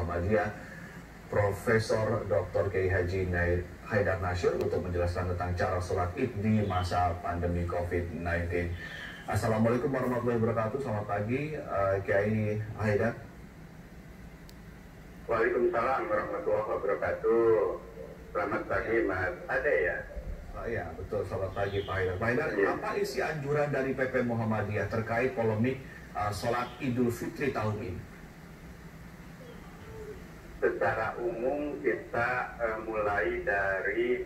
Muhammadiyah, Profesor Dr. Kiai Haji Haidar Nasir untuk menjelaskan tentang cara sholat Id di masa pandemi COVID-19. Assalamualaikum warahmatullahi wabarakatuh. Selamat pagi, Kiai Haidar. Waalaikumsalam warahmatullahi wabarakatuh. Selamat pagi, Mas Ade ya. Ya, betul. Selamat pagi, Pak Haidar. Pak Haidar, apa isi anjuran dari PP Muhammadiyah terkait polemik sholat Idul Fitri tahun ini? Secara umum kita mulai dari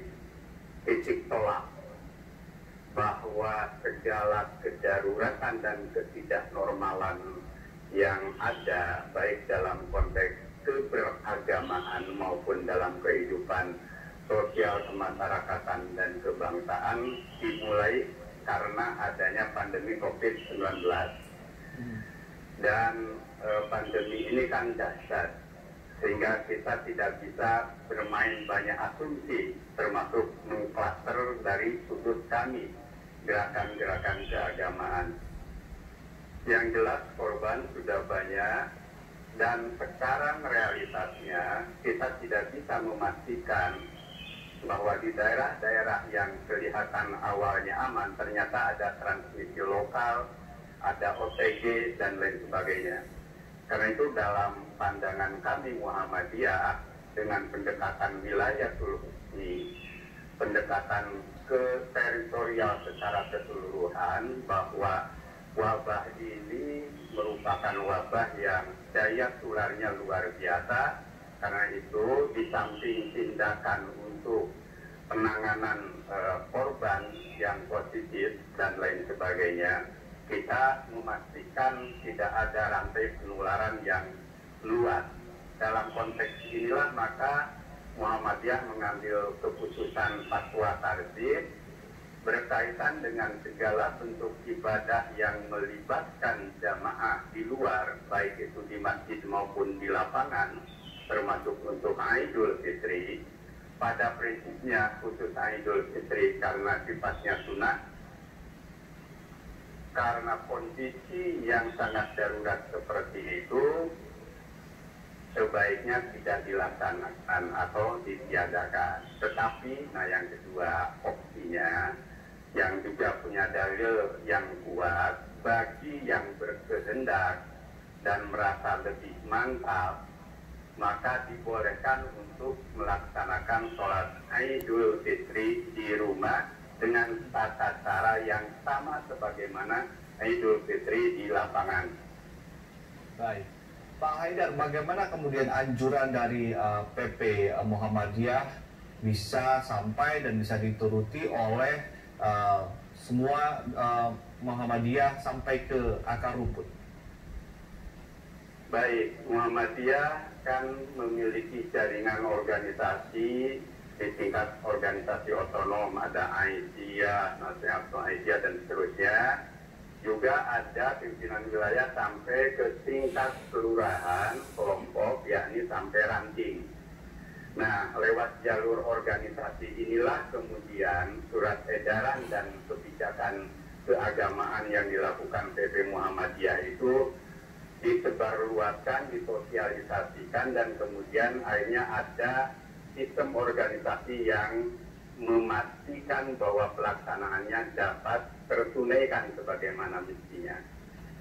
titik tolak bahwa segala kedaruratan dan ketidaknormalan yang ada baik dalam konteks keberagamaan maupun dalam kehidupan sosial kemasyarakatan dan kebangsaan dimulai karena adanya pandemi COVID-19. Dan pandemi ini kan dahsyat, sehingga kita tidak bisa bermain banyak asumsi, termasuk mengklaster dari sudut kami, gerakan-gerakan keagamaan. Yang jelas korban sudah banyak, dan sekarang realitasnya kita tidak bisa memastikan bahwa di daerah-daerah yang kelihatan awalnya aman, ternyata ada transmisi lokal, ada OTG, dan lain sebagainya. Karena itu dalam pandangan kami Muhammadiyah, dengan pendekatan wilayah ini, pendekatan ke teritorial secara keseluruhan, bahwa wabah ini merupakan wabah yang daya tularnya luar biasa. Karena itu di samping tindakan untuk penanganan korban yang positif dan lain sebagainya, kita memastikan tidak ada rantai penularan yang luas. Dalam konteks inilah maka Muhammadiyah mengambil keputusan fatwa tarzih berkaitan dengan segala bentuk ibadah yang melibatkan jamaah di luar, baik itu di masjid maupun di lapangan, termasuk untuk Idul Fitri. Pada prinsipnya khusus Idul Fitri karena sifatnya sunnah, karena kondisi yang sangat darurat seperti itu sebaiknya tidak dilaksanakan atau ditiadakan. Tetapi yang kedua opsinya, yang juga punya dalil yang kuat, bagi yang berkehendak dan merasa lebih mantap, maka dibolehkan untuk melaksanakan sholat Idul Fitri di rumah dengan tata cara yang sama sebagaimana Idul Fitri di lapangan. Baik, Pak Haidar, bagaimana kemudian anjuran dari PP Muhammadiyah bisa sampai dan bisa dituruti oleh semua Muhammadiyah sampai ke akar rumput? Baik, Muhammadiyah kan memiliki jaringan organisasi di tingkat organisasi otonom, ada Aisyah, Nasihat Aisyah, dan seterusnya. Juga ada pimpinan wilayah sampai ke tingkat kelurahan, kelompok, yakni sampai ranting. Nah, lewat jalur organisasi inilah kemudian surat edaran dan kebijakan keagamaan yang dilakukan PP Muhammadiyah itu disebarluaskan, disosialisasikan, dan kemudian akhirnya ada sistem organisasi yang memastikan bahwa pelaksanaannya dapat tertunaikan sebagaimana mestinya.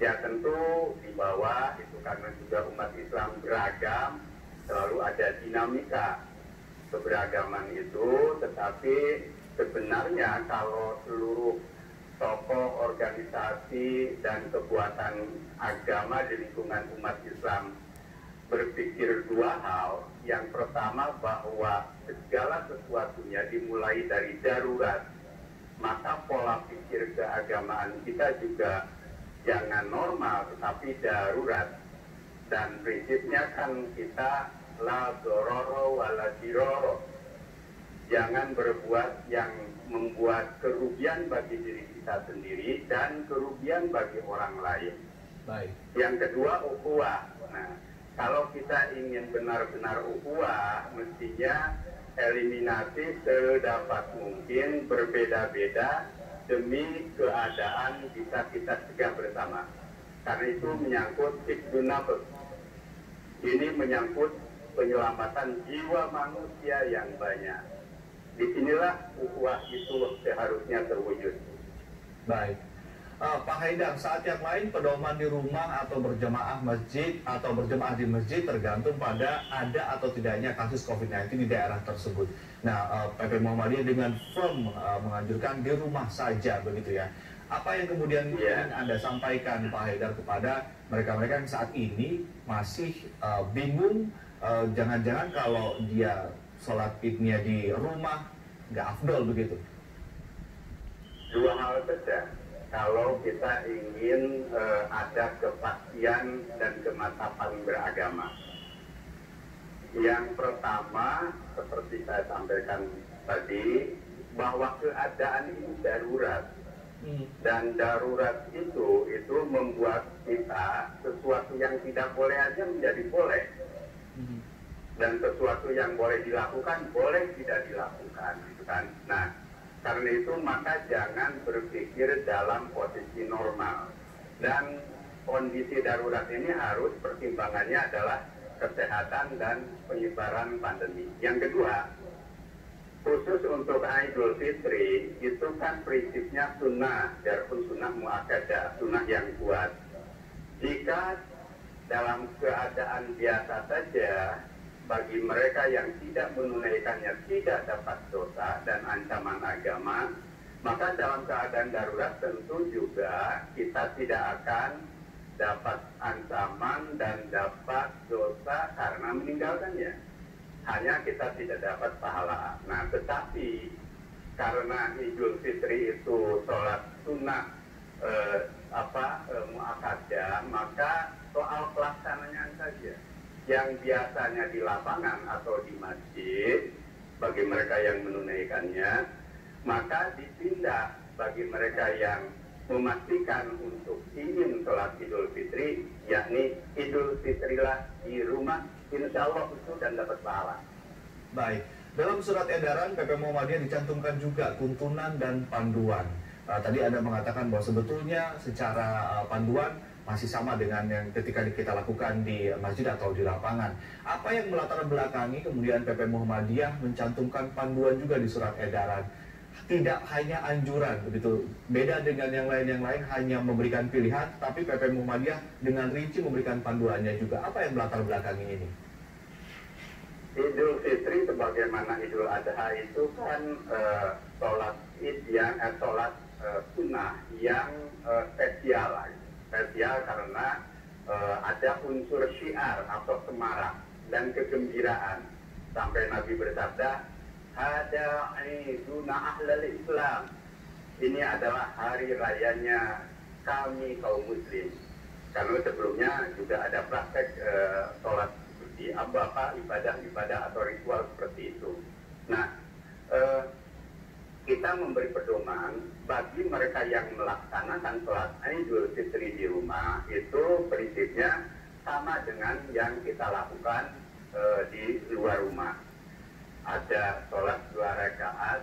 Ya tentu di bawah itu karena juga umat Islam beragam, selalu ada dinamika keberagaman itu, tetapi sebenarnya kalau seluruh tokoh organisasi dan kekuatan agama di lingkungan umat Islam berpikir dua hal. Yang pertama bahwa segala sesuatunya dimulai dari darurat, maka pola pikir keagamaan kita juga jangan normal tetapi darurat. Dan prinsipnya kan kita la dororo wala diroro, jangan berbuat yang membuat kerugian bagi diri kita sendiri dan kerugian bagi orang lain. Baik. Yang kedua, ukhuwah. Nah, kalau kita ingin benar-benar ukhuwah, mestinya eliminasi sedapat mungkin berbeda-beda demi keadaan bisa kita cegah bersama. Karena itu menyangkut hifdzun nafs. Ini menyangkut penyelamatan jiwa manusia yang banyak. Disinilah ukhuwah itu seharusnya terwujud. Baik. Pak Haidar, saat yang lain pedoman di rumah atau berjemaah masjid atau berjemaah di masjid tergantung pada ada atau tidaknya kasus COVID-19 di daerah tersebut. Nah, PP Muhammadiyah dengan firm menganjurkan di rumah saja begitu ya. Apa yang kemudian ingin Anda sampaikan Pak Haidar kepada mereka-mereka yang saat ini masih bingung, jangan-jangan kalau dia sholat idnya di rumah nggak afdol begitu? Dua hal saja. Kalau kita ingin ada kepastian dan kemantapan beragama. Yang pertama, seperti saya sampaikan tadi, bahwa keadaan ini darurat. Dan darurat itu membuat kita sesuatu yang tidak boleh aja menjadi boleh. Dan sesuatu yang boleh dilakukan, boleh tidak dilakukan. Gitu kan? Nah, karena itu maka jangan berpikir dalam posisi normal. Dan kondisi darurat ini harus pertimbangannya adalah kesehatan dan penyebaran pandemi. Yang kedua, khusus untuk Idul Fitri, itu kan prinsipnya sunnah, biarpun sunnah muakkadah, sunnah yang kuat. Jika dalam keadaan biasa saja, bagi mereka yang tidak menunaikannya tidak dapat dosa dan ancaman agama, maka dalam keadaan darurat tentu juga kita tidak akan dapat ancaman dan dapat dosa karena meninggalkannya. Hanya kita tidak dapat pahala. Nah, tetapi karena Idul Fitri itu sholat sunnah muakkadah, maka soal pelaksananya saja. Yang biasanya di lapangan atau di masjid bagi mereka yang menunaikannya, maka dipindah bagi mereka yang memastikan untuk ingin sholat Idul Fitri, yakni Idul Fitrilah di rumah, insya Allah itu dan dapat pahala. Baik, dalam surat edaran PP Muhammadiyah dicantumkan juga tuntunan dan panduan. Tadi Anda mengatakan bahwa sebetulnya secara panduan masih sama dengan yang ketika kita lakukan di masjid atau di lapangan. Apa yang melatar belakangi kemudian PP Muhammadiyah mencantumkan panduan juga di surat edaran? Tidak hanya anjuran, begitu. Beda dengan yang lain hanya memberikan pilihan, tapi PP Muhammadiyah dengan rinci memberikan panduannya juga. Apa yang melatar belakangi ini? Idul Fitri sebagaimana Idul Adha itu kan sholat id yang sholat sunnah yang spesial. Spesial karena ada unsur syiar atau semarak dan kegembiraan. Sampai Nabi bersabda, "Hada iduna ahlal Islam." Ini adalah hari rayanya kami kaum muslim. Karena sebelumnya juga ada praktek sholat seperti ibadah-ibadah atau ritual seperti itu. Nah, kita memberi pedoman bagi mereka yang melaksanakan sholat Idul Fitri di rumah, itu prinsipnya sama dengan yang kita lakukan di luar rumah. Ada sholat 2 rakaat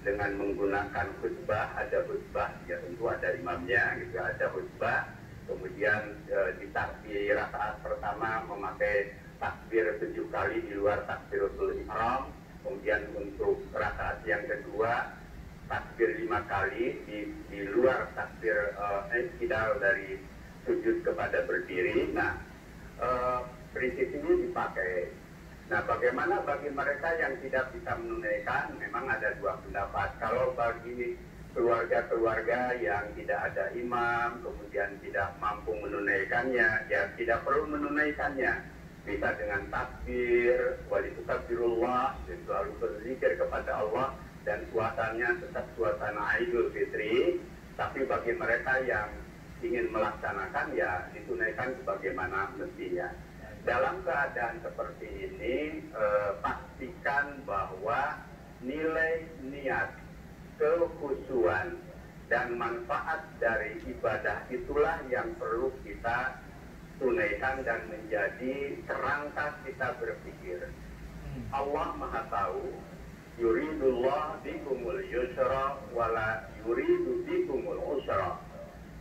dengan menggunakan khutbah, ada khutbah, ya tentu ada imamnya, gitu, ada khutbah. Kemudian di rakaat pertama memakai takbir 7 kali di luar takbiratul ihram. Kemudian untuk rakaat yang kedua takbir 5 kali di luar takbir istidal dari sujud kepada berdiri. Nah, prinsip ini dipakai. Nah, bagaimana bagi mereka yang tidak bisa menunaikan? Memang ada 2 pendapat. Kalau bagi keluarga-keluarga yang tidak ada imam, kemudian tidak mampu menunaikannya, ya tidak perlu menunaikannya. Bisa dengan takbir, walitukabbirullah, dan selalu berzikir kepada Allah, dan suasananya tetap suasana Idul Fitri. Tapi bagi mereka yang ingin melaksanakan, ya ditunaikan sebagaimana mestinya. Dalam keadaan seperti ini, pastikan bahwa nilai niat, kekhusyuan, dan manfaat dari ibadah itulah yang perlu kita tunaikan dan menjadi kerangka kita berpikir. Allah Maha Tahu, yuridullah bikumul yusra wala yuridu bikumul usra.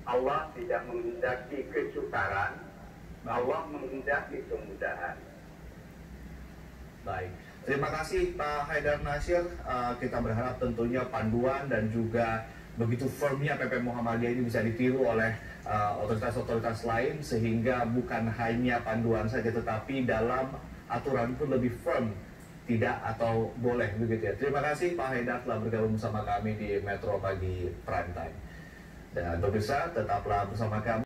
Allah tidak menghendaki kesukaran Allah menghendaki kemudahan. Baik, terima kasih Pak Haidar Nasir. Kita berharap tentunya panduan dan juga begitu firmnya PP Muhammadiyah ini bisa ditiru oleh otoritas-otoritas lain, sehingga bukan hanya panduan saja tetapi dalam aturan pun lebih firm, tidak atau boleh begitu ya. Terima kasih Pak Haidar telah bergabung bersama kami di Metro Pagi Prime Time. Dan pemirsa tetaplah bersama kami.